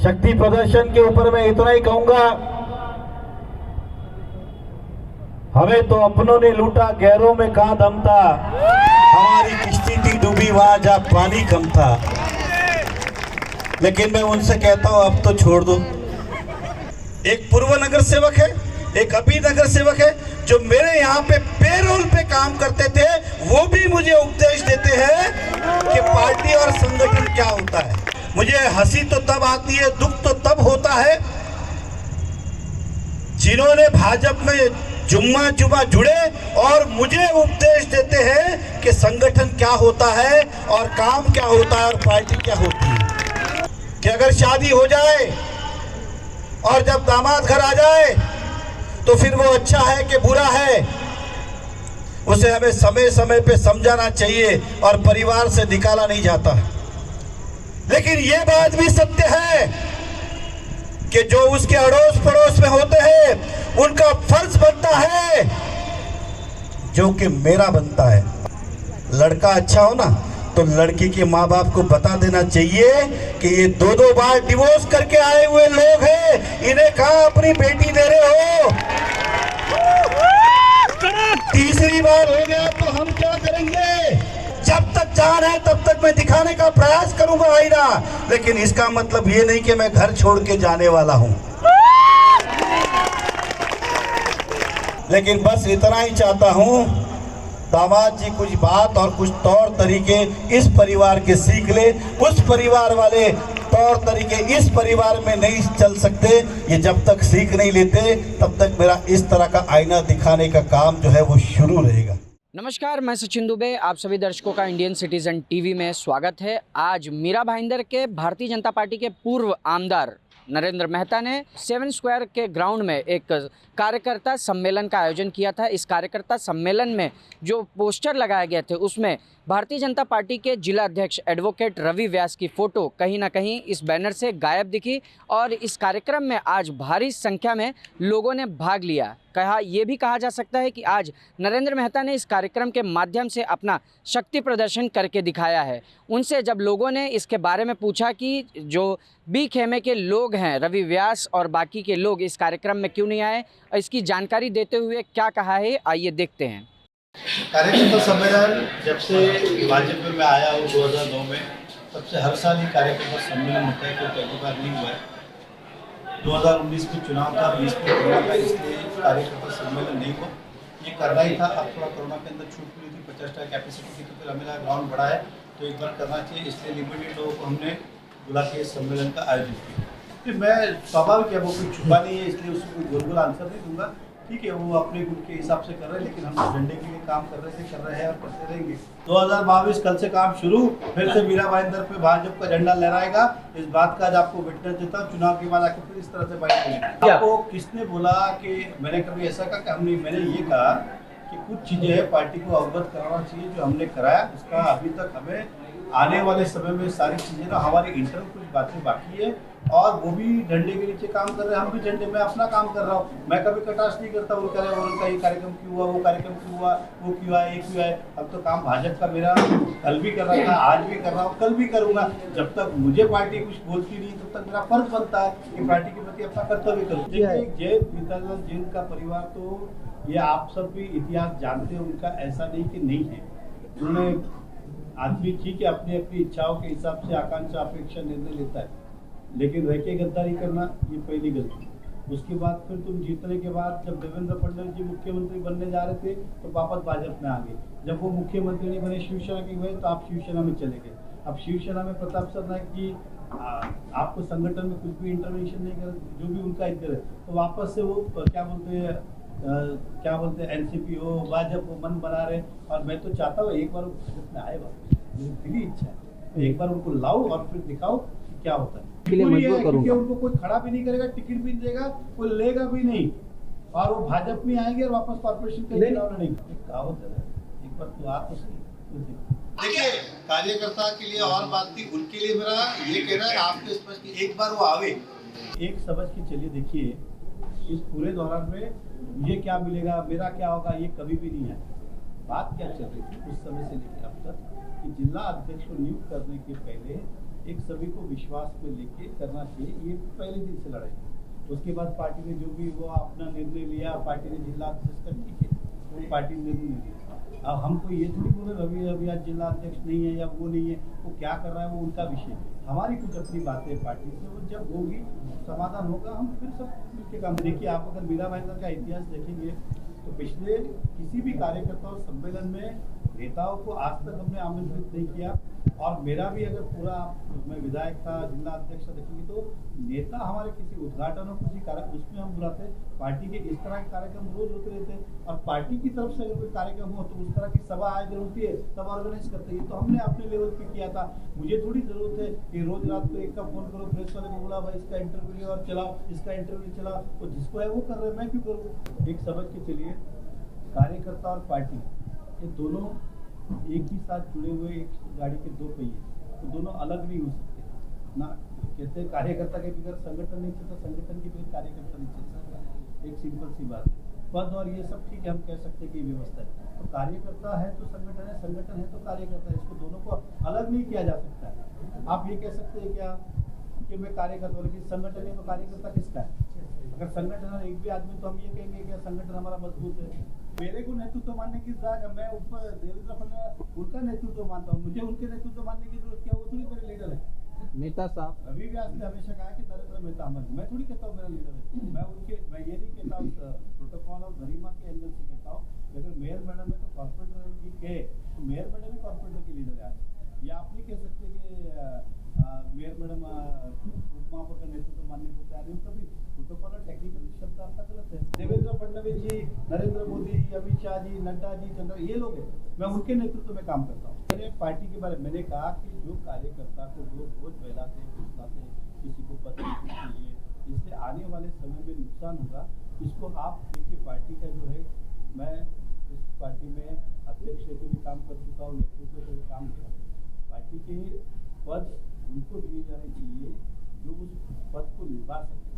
शक्ति प्रदर्शन के ऊपर मैं इतना ही कहूंगा, हमें तो अपनों ने लूटा, गैरों में कहां दम था, हमारी किश्ती थी डूबी वहां जहां पानी कम था। लेकिन मैं उनसे कहता हूं अब तो छोड़ दो। एक पूर्व नगर सेवक है, एक अभी नगर सेवक है जो मेरे यहाँ पे पेरोल पे काम करते थे, वो भी मुझे उपदेश देते हैं कि पार्टी और संगठन क्या होता है। मुझे हंसी तो तब आती है, दुख तो तब होता है जिन्होंने भाजपा में जुम्मा जुड़े और मुझे उपदेश देते हैं कि संगठन क्या होता है और काम क्या होता है और पार्टी क्या होती है। कि अगर शादी हो जाए और जब दामाद घर आ जाए तो फिर वो अच्छा है कि बुरा है, उसे हमें समय समय पे समझाना चाहिए और परिवार से निकाला नहीं जाता। लेकिन ये बात भी सत्य है कि जो उसके अड़ोस पड़ोस में होते हैं उनका फर्ज बनता है जो कि मेरा बनता है। लड़का अच्छा हो ना तो लड़की के माँ बाप को बता देना चाहिए कि ये दो बार डिवोर्स करके आए हुए लोग हैं, इन्हें कहाँ अपनी बेटी दे रहे हो। तीसरी बार हो गया तो हम क्या करेंगे? जब तक जान है तब तक मैं दिखाने का प्रयास करूंगा आईना, लेकिन इसका मतलब ये नहीं कि मैं घर छोड़ के जाने वाला हूं। लेकिन बस इतना ही चाहता हूं, दामाद जी कुछ बात और कुछ तौर तरीके इस परिवार के सीख ले। उस परिवार वाले तौर तरीके इस परिवार में नहीं चल सकते। ये जब तक सीख नहीं लेते तब तक मेरा इस तरह का आईना दिखाने का काम जो है वो शुरू रहेगा। नमस्कार, मैं सचिन दुबे, आप सभी दर्शकों का इंडियन सिटीजन टीवी में स्वागत है। आज मीरा भाईंदर के भारतीय जनता पार्टी के पूर्व आमदार नरेंद्र मेहता ने 7 स्क्वायर के ग्राउंड में एक कार्यकर्ता सम्मेलन का आयोजन किया था। इस कार्यकर्ता सम्मेलन में जो पोस्टर लगाए गए थे उसमें भारतीय जनता पार्टी के जिला अध्यक्ष एडवोकेट रवि व्यास की फ़ोटो कहीं ना कहीं इस बैनर से गायब दिखी और इस कार्यक्रम में आज भारी संख्या में लोगों ने भाग लिया। ये भी कहा जा सकता है कि आज नरेंद्र मेहता ने इस कार्यक्रम के माध्यम से अपना शक्ति प्रदर्शन करके दिखाया है। उनसे जब लोगों ने इसके बारे में पूछा कि जो बी खेमे के लोग हैं, रवि व्यास और बाकी के लोग इस कार्यक्रम में क्यों नहीं आए, और इसकी जानकारी देते हुए क्या कहा है, आइए देखते हैं। कार्यकर्ता सम्मेलन जब से भाजपा में आया हूँ 2009 में, तब से हर साल ही कार्यकर्ता सम्मेलन होता है, कोई पहली बार नहीं हुआ है। 2019 में चुनाव था, 20 में कोरोना था, इसलिए कार्यकर्ता सम्मेलन नहीं हुआ। ये करना ही था। अब थोड़ा कोरोना के अंदर छूट मिली थी, 50% कैपेसिटी की, तो फिर हमें ग्राउंड बड़ा है तो एक बार करना चाहिए, इसलिए लिमिटेड लोगों को हमने बुला के सम्मेलन का आयोजन किया। फिर मैं स्वाभाविक है, वो कोई छुपा नहीं है, इसलिए उसको कोई गोल आंसर नहीं दूंगा। ठीक है, वो अपने गुट के हिसाब से कर रहे हैं, लेकिन हम झंडे के लिए काम कर रहे हैं और करते रहेंगे। 2022 कल से काम शुरू, फिर से मीरा भाईंदर पे भाजपा का झंडा लहराएगा। इस बात का आज आपको विटनेस देता हूँ। चुनाव के बाद आके फिर इस तरह से बात आपको किसने बोला कि मैंने कभी ऐसा कहा कि हमने, मैंने ये कहा कि कुछ चीजें हैं पार्टी को अवगत कराना चाहिए जो हमने कराया। इसका अभी तक हमें आने वाले समय में सारी चीजें ना, हमारी इंटरनल कुछ बातें बाकी है और वो भी झंडे के नीचे काम कर रहे हैं, हम भी झंडे में अपना काम कर रहा हूँ। मैं कभी कटाक्ष नहीं करता उनका ये कार्यक्रम क्यों हुआ, वो कार्यक्रम क्यों हुआ, वो क्यों आया, ये क्यों आया। अब तो काम भाजपा का मेरा कल भी कर रहा था, आज भी कर रहा हूँ, कल भी करूँगा। जब तक मुझे पार्टी कुछ बोलती नहीं तब तक मेरा फर्ज बनता है कि पार्टी के प्रति अपना कर्तव्य करूँ। जैन पीतालाल जैन का परिवार, तो ये आप सब भी इतिहास जानते हैं उनका, ऐसा नहीं कि नहीं है। उन्होंने आदमी ठीक है अपनी अपनी इच्छाओं के हिसाब से आकांक्षा अपेक्षा निर्णय लेता है, लेकिन रह के गद्दारी करना ये पहली गलती। उसके बाद फिर तुम जीतने के बाद जब देवेंद्र फडणवीस जी मुख्यमंत्री बनने जा रहे थे तो वापस भाजपा में आ गए। जब वो मुख्यमंत्री नहीं बने, शिवसेना के हुए, तो आप शिवसेना में चले गए। अब शिवसेना में प्रताप सरनाईक जी आपको संगठन में कुछ भी इंटरवेंशन नहीं कर, जो भी उनका इधर है, तो वापस से वो क्या बोलते हैं एनसीपी हो, भाजपा हो, मन बना रहे। और मैं तो चाहता हूँ एक बार भाजपा में आए, मेरी दिली इच्छा है, तो एक बार उनको लाओ और फिर दिखाओ कि क्या होता है। क्योंकि उनको कोई खड़ा भी नहीं करेगा, टिकट भी नहीं देगा, कोई लेगा भी नहीं, और वो भाजपा में आएंगे और वापस कॉर्पोरेशन का चुनाव नहीं। कहावत है, एक बार तू आ तो सही। देखिए, कार्यकर्ता के लिए और बात थी, उनके लिए मेरा ये कहना है आपके स्पष्ट कि एक बार वो आवे, एक समझ के चलिए। देखिए, इस पूरे दौरान में मुझे क्या मिलेगा, मेरा क्या होगा, ये कभी भी नहीं है। बात क्या चल रही थी उस समय से लेकर अब तक कि जिला अध्यक्ष को नियुक्त करने के पहले एक सभी को विश्वास में लेके करना चाहिए। ये पहले दिन से लड़ाई, उसके बाद पार्टी ने जो भी वो अपना निर्णय लिया, पार्टी ने जिला अध्यक्ष का, ठीक है, वो पार्टी ने निर्णय लिया। अब हमको ये थोड़ी बोले रवि अभी आज जिला अध्यक्ष नहीं है या वो नहीं है, वो क्या कर रहा है वो उनका विषय। हमारी कुछ अपनी बातें पार्टी से, वो जब होगी समाधान होगा, हम फिर सब मिलकर काम। देखिए, आप अगर मीरा भाईंदर का इतिहास देखेंगे तो पिछले किसी भी कार्यकर्ताओं सम्मेलन में नेताओं को आज तक हमने आमंत्रित नहीं किया। और मेरा भी अगर पूरा, मैं विधायक था, जिला अध्यक्ष देखेंगे तो नेता हमारे किसी उद्घाटन और किसी कार्यक्रम उसमें हम बुलाते। पार्टी के इस तरह के कार्यक्रम रोज होते रहते, और पार्टी की तरफ से अगर कोई कार्यक्रम हो तो उस तरह की सभा आयोजन होती है तब ऑर्गेनाइज करते हैं। तो हमने अपने लेवल पे किया था। मुझे थोड़ी जरूरत है कि रोज रात को एक का फोन करो, प्रेस वाले को बोला भाई इसका इंटरव्यू और चलाओ, इसका इंटरव्यू चलाओ, तो जिसको है वो कर रहे हैं, मैं क्यों करूँ। एक समझ के चलिए, कार्यकर्ता और पार्टी ये दोनों एक ही साथ जुड़े हुए एक गाड़ी के दो पहिए, तो दोनों अलग नहीं हो सकते ना। कहते हैं कार्यकर्ता के बगैर संगठन नहीं चलता, संगठन के बगैर कार्यकर्ता नहीं चल सकता। एक सिंपल सी बात है। पद और ये सब ठीक है, हम कह सकते हैं कि व्यवस्था है, तो कार्यकर्ता है तो संगठन है, संगठन है तो कार्यकर्ता है। इसको दोनों को अलग नहीं किया जा सकता है। आप ये कह सकते हैं क्या कि मैं कार्यकर्ता, लेकिन संगठन है तो कार्यकर्ता किसका है। अगर संगठन है एक भी आदमी, तो हम ये कहेंगे कि संगठन हमारा मजबूत है। मेरे को नेतृत्व मानने की जगह मैं ऊपर देवेंद्र फडणवीस उनका नेतृत्व मानता हूँ, मुझे उनके नेतृत्व मानने की जरूरत क्या, वो थोड़ी मेरे लीडर है। नेता साहब रवि व्यास ने हमेशा कहा कि नरेंद्र मेहता हमारे, मैं थोड़ी कहता हूँ मेरा लीडर है। मैं ये नहीं कहता हूँ प्रोटोकॉल और गरिमा के एंगल से कहता हूँ। अगर मेयर मैडम है तो कॉर्पोरेटर की कहे तो मेयर मैडम ही कॉर्पोरेटर की लीडर है आज। या आप नहीं कह सकते कि मेयर मैडम उपमहापौर का नेतृत्व मानने को तैयार है। कभी प्रोटोकॉल और टेक्निकल शब्द आपका गलत है। देवेंद्र फडणवीस जी, नरेंद्र मोदी जी, अमित शाह जी, नड्डा जी, चंद्र, ये लोग हैं, मैं उनके नेतृत्व में काम करता हूँ। मैंने पार्टी के बारे में मैंने कहा कि जो कार्यकर्ता को लोग रोज बहलाते फुसलाते, किसी को पत्र चाहिए, इससे आने वाले समय में नुकसान होगा। इसको आप देखिए, पार्टी का जो है, मैं इस पार्टी में अध्यक्ष के भी काम कर चुका हूँ, नेतृत्व से भी काम किया। पार्टी के पद उनको दिए जाने चाहिए जो उस पद को निभा सके।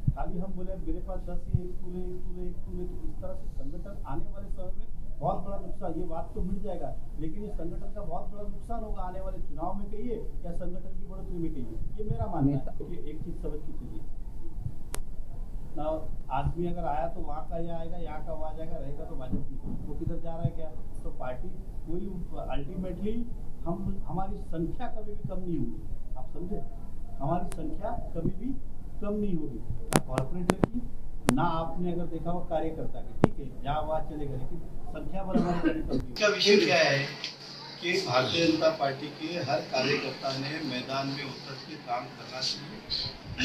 खाली हम बोले मेरे पास 10 ही, एक तूले, तो इस तरह से संगठन आने वाले समय में बहुत बड़ा नुकसान, ये बात तो मिल जाएगा, लेकिन ये संगठन का बहुत बड़ा नुकसान होगा आने वाले चुनाव में कहिए या संगठन की बढ़ोतरी में कहिए। ये मेरा मानना है कि एक चीज समझ के चलिए ना, आदमी अगर आया तो वहाँ का यहाँ आएगा, यहाँ का वहाँ जाएगा, रहेगा तो भाजपा की, वो किधर जा रहा है क्या। तो पार्टी कोई अल्टीमेटली हमारी संख्या कभी भी कम नहीं होगी। आप समझे, हमारी संख्या कभी भी कम नहीं होगी, ना कॉर्पोरेटर की, ना आपने अगर देखा हो कार्यकर्ता की, ठीक है, जहाँ वहाँ चलेगा, लेकिन संख्या पर हमारी कभी कम नहीं। इसका विषय क्या है कि भारतीय जनता पार्टी के हर कार्यकर्ता ने मैदान में उतर के काम करना चाहिए।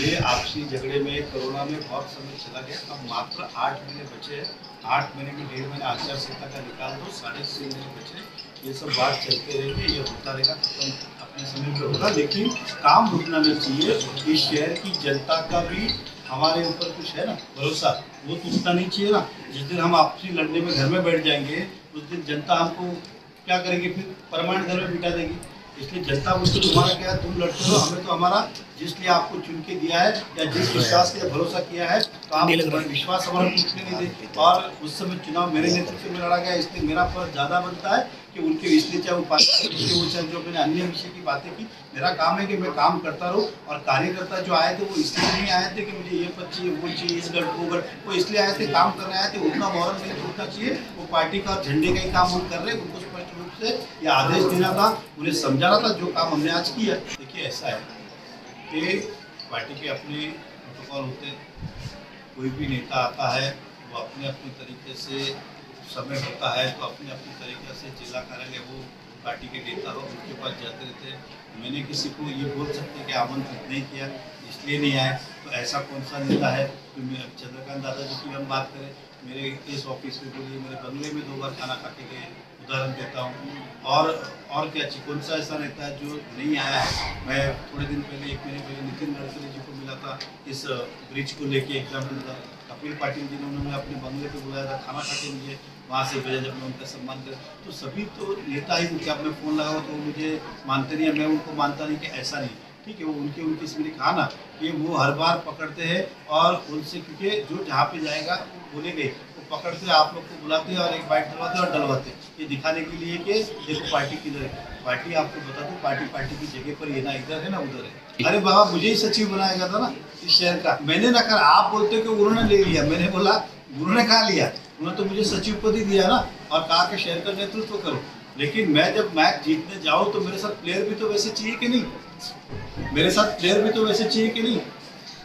ये आपसी झगड़े में कोरोना में बहुत समय चला गया, अब मात्र 8 महीने बचे हैं। 8 महीने में 1.5 महीना आचार संहिता का निकाल दो, 6.5 महीने बचे। ये सब बात चलते रहेगी, ये होता रहेगा, खत्म अपने समय पे होगा, लेकिन काम रुकना नहीं चाहिए। इस शहर की जनता का भी हमारे ऊपर कुछ है ना भरोसा, वो टूटना नहीं चाहिए ना। जिस दिन हम आपसी लड़ने में घर में बैठ जाएंगे उस दिन जनता हमको क्या करेगी, फिर परमानेंट घर में बिठा देगी। इसलिए जनता मुझसे तुम्हारा क्या, तुम लड़ते हो, हमें तो हमारा जिसलिए आपको चुन के दिया है या जिस विश्वास के भरोसा किया है, तो आप विश्वास हमारा टूटने नहीं दे। और उस समय चुनाव मेरे नेतृत्व में लड़ा गया, इसलिए मेरा फर्ज ज़्यादा बनता है कि उनके इसलिए चाहे वो पार्टी वो चाहे जो मैंने अन्य विषय की बातें की, मेरा काम है कि मैं काम करता रहूँ। और कार्यकर्ता जो आए थे वो इसलिए नहीं आए थे कि मुझे ये पद चाहिए, वो चाहिए, इस गढ़ वो गढ़, वो इसलिए आए थे, काम करने आए थे। उतना मोहर नहीं टूटना चाहिए। वो पार्टी का झंडे का ही काम हम कर रहे हैं, उनको स्पष्ट रूप से ये आदेश देना था, उन्हें समझाना था, जो काम हमने आज किया। देखिए, ऐसा है कि पार्टी के अपने प्रोटोकॉल होते हैं। कोई भी नेता आता है वो अपने अपने तरीके से, समय होता है तो अपने अपने तरीके से जिला कार्यालय वो पार्टी के नेता हो उनके पास जाते रहते हैं। मैंने किसी को ये बोल सकते कि आमंत्रित नहीं किया इसलिए नहीं आए, तो ऐसा कौन सा नेता है। तो चंद्रकांत दादा जी की हम बात करें, मेरे इस ऑफिस में बोलिए, मेरे बंगले में 2 बार खाना खा के गए, उदाहरण देता हूँ। और क्या चाहिए, कौन सा ऐसा नेता है जो नहीं आया है। मैं थोड़े दिन पहले, 1 महीने पहले नितिन गडकरी जी को मिला था, इस ब्रिज को लेके एग्जाम्पल था। कपिल पाटिल जी ने उन्होंने अपने बंगले पे बुलाया था, खाना खा के मुझे वहाँ से भेजा जब मैं उनका सम्मान कर। तो सभी तो नेता ही मुझे अपने फ़ोन लगा तो मुझे मानते नहीं है, मैं उनको मानता नहीं कि ऐसा नहीं, ठीक है। वो उनकी इसमें कहा ना कि वो हर बार पकड़ते हैं और उनसे, क्योंकि जो जहाँ पे जाएगा वो बोलेंगे, वो पकड़ते आप लोग को बुलाते हैं और एक बाइट डलवाते और डलवाते, ये दिखाने के लिए कि देखो पार्टी किधर है। पार्टी आपको बता दूं, पार्टी की जगह पर ये ना इधर है ना उधर है। अरे बाबा, मुझे ही सचिव बनाया गया था ना इस शहर का, मैंने ना कहा। आप बोलते हो कि उन्होंने ले लिया, मैंने बोला उन्होंने कहा लिया, उन्होंने तो मुझे सचिव पद ही दिया ना और कहा कि शहर का नेतृत्व करो। लेकिन मैं जब मैच जीतने जाऊँ तो मेरे साथ प्लेयर भी तो वैसे चाहिए कि नहीं, मेरे साथ प्लेयर भी तो वैसे चाहिए कि नहीं।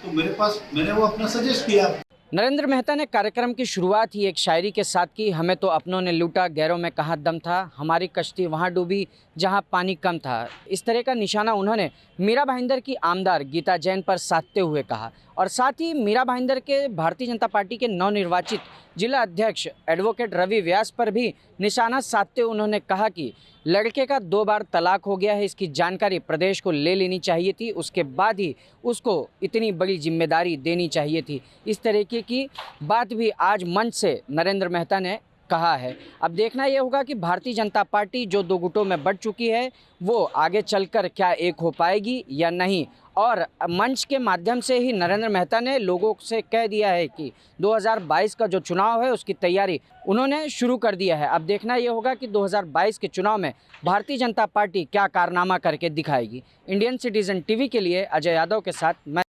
तो मेरे पास मैंने वो अपना सजेस्ट किया। नरेंद्र मेहता ने कार्यक्रम की शुरुआत ही एक शायरी के साथ की। हमें तो अपनों ने लूटा, गैरों में कहाँ दम था, हमारी कश्ती वहाँ डूबी जहाँ पानी कम था। इस तरह का निशाना उन्होंने मीरा भाईंदर की आमदार गीता जैन पर साधते हुए कहा और साथ ही मीरा भाईंदर के भारतीय जनता पार्टी के नवनिर्वाचित जिला अध्यक्ष एडवोकेट रवि व्यास पर भी निशाना साधते हुए उन्होंने कहा कि लड़के का 2 बार तलाक हो गया है, इसकी जानकारी प्रदेश को ले लेनी चाहिए थी, उसके बाद ही उसको इतनी बड़ी जिम्मेदारी देनी चाहिए थी। इस तरीके की बात भी आज मंच से नरेंद्र मेहता ने कहा है। अब देखना ये होगा कि भारतीय जनता पार्टी जो 2 गुटों में बढ़ चुकी है वो आगे चलकर क्या एक हो पाएगी या नहीं। और मंच के माध्यम से ही नरेंद्र मेहता ने लोगों से कह दिया है कि 2022 का जो चुनाव है उसकी तैयारी उन्होंने शुरू कर दिया है। अब देखना ये होगा कि 2022 के चुनाव में भारतीय जनता पार्टी क्या कारनामा करके दिखाएगी। इंडियन सिटीजन टीवी के लिए अजय यादव के साथ मैं